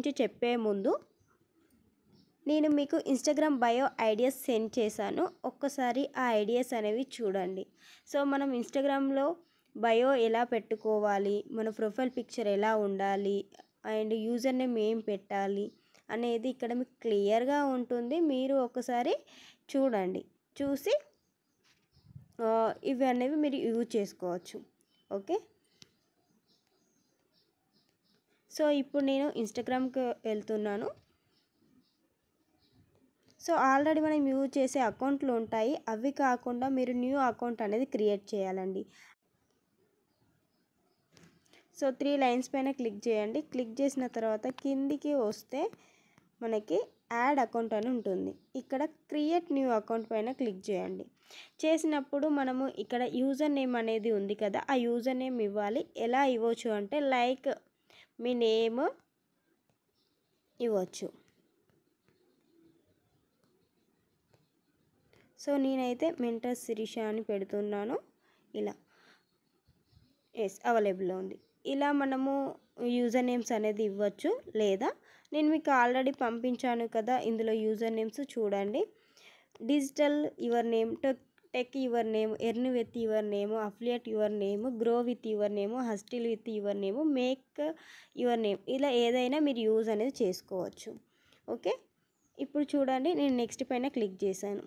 గురించి చెప్పే ముందు నేను మీకు ఇన్స్టాగ్రామ్ బయో ఐడియాస్ సెండ్ చేశాను. ఒక్కసారి ఆ ఐడియాస్ అనేవి చూడండి. సో మనం ఇన్స్టాగ్రామ్లో బయో ఎలా పెట్టుకోవాలి, మన ప్రొఫైల్ పిక్చర్ ఎలా ఉండాలి అండ్ యూజర్ నేమ్ ఏం పెట్టాలి అనేది ఇక్కడ మీకు క్లియర్గా ఉంటుంది. మీరు ఒకసారి చూడండి, చూసి ఇవి అనేవి మీరు యూజ్ చేసుకోవచ్చు. ఓకే, సో ఇప్పుడు నేను ఇన్స్టాగ్రామ్కి వెళ్తున్నాను. సో ఆల్రెడీ మనం యూజ్ చేసే అకౌంట్లు ఉంటాయి, అవి కాకుండా మీరు న్యూ అకౌంట్ అనేది క్రియేట్ చేయాలండి. సో 3 లైన్స్ పైన క్లిక్ చేయండి. క్లిక్ చేసిన తర్వాత కిందికి వస్తే మనకి యాడ్ అకౌంట్ అని ఉంటుంది. ఇక్కడ క్రియేట్ న్యూ అకౌంట్ పైన క్లిక్ చేయండి. చేసినప్పుడు మనము ఇక్కడ యూజర్ నేమ్ అనేది ఉంది కదా, ఆ యూజర్ నేమ్ ఇవ్వాలి. ఎలా ఇవ్వచ్చు అంటే లైక్ మీ నేమ్ ఇవ్వచ్చు. సో నేనైతే మెంటర్ శిరీష అని పెడుతున్నాను. ఇలా అవైలబుల్లో ఉంది. ఇలా మనము యూజర్ నేమ్స్ అనేది ఇవ్వచ్చు. లేదా నేను మీకు ఆల్రెడీ పంపించాను కదా, ఇందులో యూజర్ నేమ్స్ చూడండి. Digital your name, tech your name, earn with your name, affiliate your name, grow with your name, hustle with your name, make your name, ఇలా ఏదైనా మీరు యూజ్ అనేది చేసుకోవచ్చు. ఓకే, ఇప్పుడు చూడండి నేను నెక్స్ట్ పైన క్లిక్ చేశాను.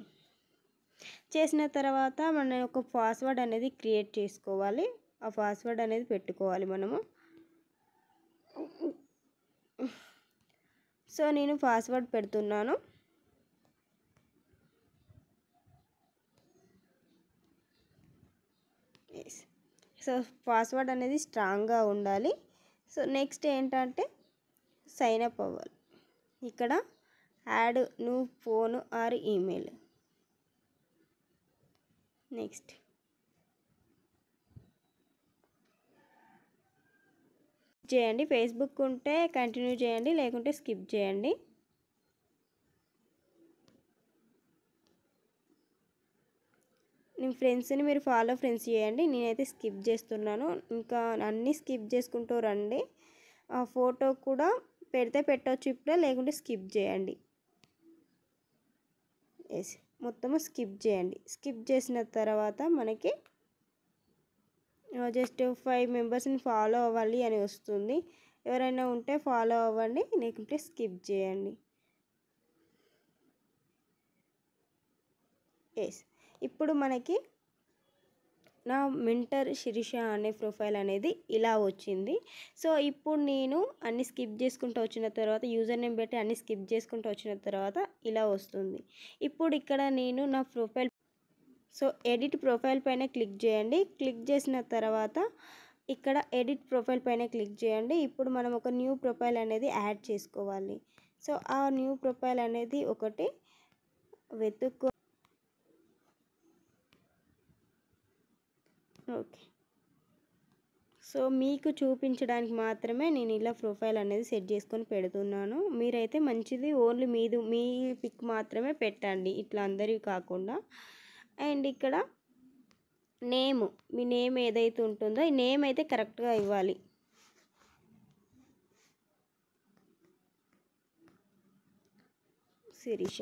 చేసిన తర్వాత మనం ఒక పాస్వర్డ్ అనేది క్రియేట్ చేసుకోవాలి. ఆ పాస్వర్డ్ అనేది పెట్టుకోవాలి మనము. సో నేను పాస్వర్డ్ పెడుతున్నాను. సో పాస్వర్డ్ అనేది స్ట్రాంగ్గా ఉండాలి. సో నెక్స్ట్ ఏంటంటే సైన్ అప్ అవ్వాలి. ఇక్కడ add new phone are email. Next చేయండి. ఫేస్బుక్ ఉంటే కంటిన్యూ చేయండి, లేకుంటే స్కిప్ చేయండి. నేను ఫ్రెండ్స్ని మీరు ఫాలో ఫ్రెండ్స్ చేయండి. నేనైతే స్కిప్ చేస్తున్నాను. ఇంకా అన్నీ స్కిప్ చేసుకుంటూ రండి. ఆ ఫోటో కూడా పెడితే పెట్టవచ్చు ఇప్పుడే, లేకుంటే స్కిప్ చేయండి. మొత్తము స్కిప్ చేయండి. స్కిప్ చేసిన తర్వాత మనకి జస్ట్ 5 మెంబర్స్ని ఫాలో అవ్వాలి అని వస్తుంది. ఎవరైనా ఉంటే ఫాలో అవ్వండి, లేకుంటే స్కిప్ చేయండి. ఇప్పుడు మనకి నా మెంటర్ శిరీష అనే ప్రొఫైల్ అనేది ఇలా వచ్చింది. సో ఇప్పుడు నేను అన్ని స్కిప్ చేసుకుంటూ వచ్చిన తర్వాత యూజర్ నేమ్ పెట్టి అన్ని స్కిప్ చేసుకుంటూ వచ్చిన తర్వాత ఇలా వస్తుంది. ఇప్పుడు ఇక్కడ నేను నా ప్రొఫైల్, సో ఎడిట్ ప్రొఫైల్ పైన క్లిక్ చేయండి. క్లిక్ చేసిన తర్వాత ఇక్కడ ఎడిట్ ప్రొఫైల్ పైన క్లిక్ చేయండి. ఇప్పుడు మనం ఒక న్యూ ప్రొఫైల్ అనేది యాడ్ చేసుకోవాలి. సో ఆ న్యూ ప్రొఫైల్ అనేది ఒకటి వెతుక్కో. ఓకే, సో మీకు చూపించడానికి మాత్రమే నేను ఇలా ప్రొఫైల్ అనేది సెట్ చేసుకొని పెడుతున్నాను. మీరైతే మంచిది ఓన్లీ మీ పిక్ మాత్రమే పెట్టండి, ఇట్లా అందరివి కాకుండా. అండ్ ఇక్కడ నేమ్, మీ నేమ్ ఏదైతే ఉంటుందో ఈ నేమ్ అయితే కరెక్ట్గా ఇవ్వాలి. శిరీష.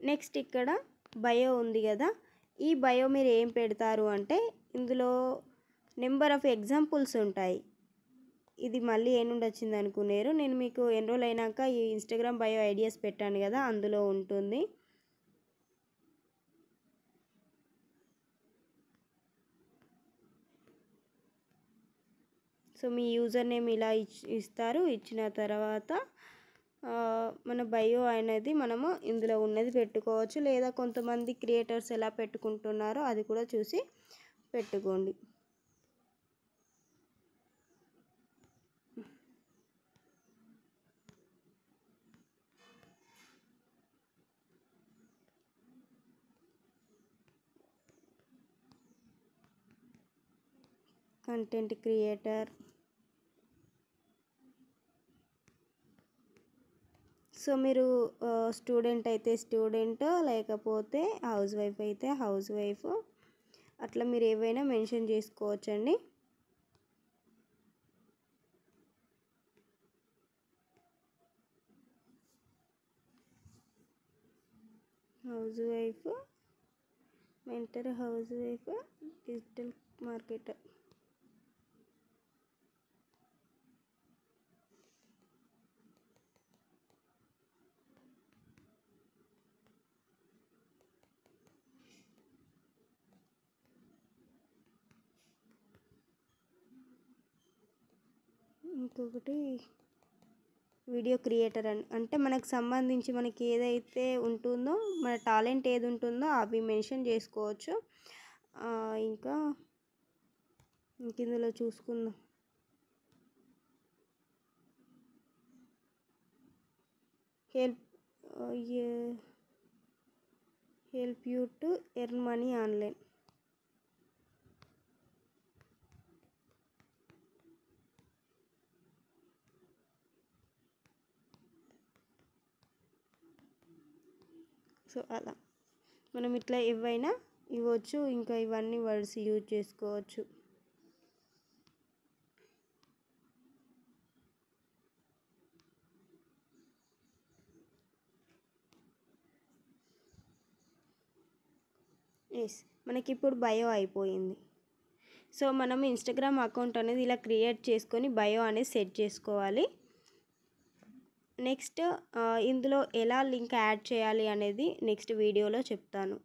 నెక్స్ట్ ఇక్కడ బయో ఉంది కదా, ఈ బయో మీరు ఏం పెడతారు అంటే ఇందులో నెంబర్ ఆఫ్ ఎగ్జాంపుల్స్ ఉంటాయి. ఇది మళ్ళీ ఏ నుండి వచ్చింది అనుకునేరు, నేను మీకు ఎన్రోల్ అయినాక ఈ ఇన్స్టాగ్రామ్ బయో ఐడియాస్ పెట్టాను కదా, అందులో ఉంటుంది. సో మీ యూజర్ నేమ్ ఇలా ఇస్తారు. ఇచ్చిన తర్వాత మన బయో అనేది మనము ఇందులో ఉన్నది పెట్టుకోవచ్చు. లేదా కొంతమంది క్రియేటర్స్ ఎలా పెట్టుకుంటున్నారో అది కూడా చూసి పెట్టుకోండి. కంటెంట్ క్రియేటర్, సో మీరు స్టూడెంట్ అయితే స్టూడెంట్, లేకపోతే హౌస్ వైఫ్ అయితే హౌస్ వైఫ్, అట్లా మీరు ఏవైనా మెన్షన్ చేసుకోవచ్చండి. House wife, mentor, house wife, digital marketer. ఇంకొకటి వీడియో క్రియేటర్ అంటే మనకు సంబంధించి మనకి ఏదైతే ఉంటుందో, మన టాలెంట్ ఏది ఉంటుందో అవి మెన్షన్ చేసుకోవచ్చు. ఇంకా ఇందులో చూసుకుందాం. Help you to earn money online. So అలా మనం ఇట్లా ఏవైనా ఇవ్వచ్చు. ఇంకా ఇవన్నీ వర్డ్స్ యూజ్ చేసుకోవచ్చు. ఎస్, మనకి ఇప్పుడు బయో అయిపోయింది. సో మనం ఇన్స్టాగ్రామ్ అకౌంట్ అనేది ఇలా క్రియేట్ చేసుకొని బయో అనేది సెట్ చేసుకోవాలి. నెక్స్ట్ ఇందులో ఎలా లింక్ యాడ్ చేయాలి అనేది నెక్స్ట్ వీడియోలో చెప్తాను.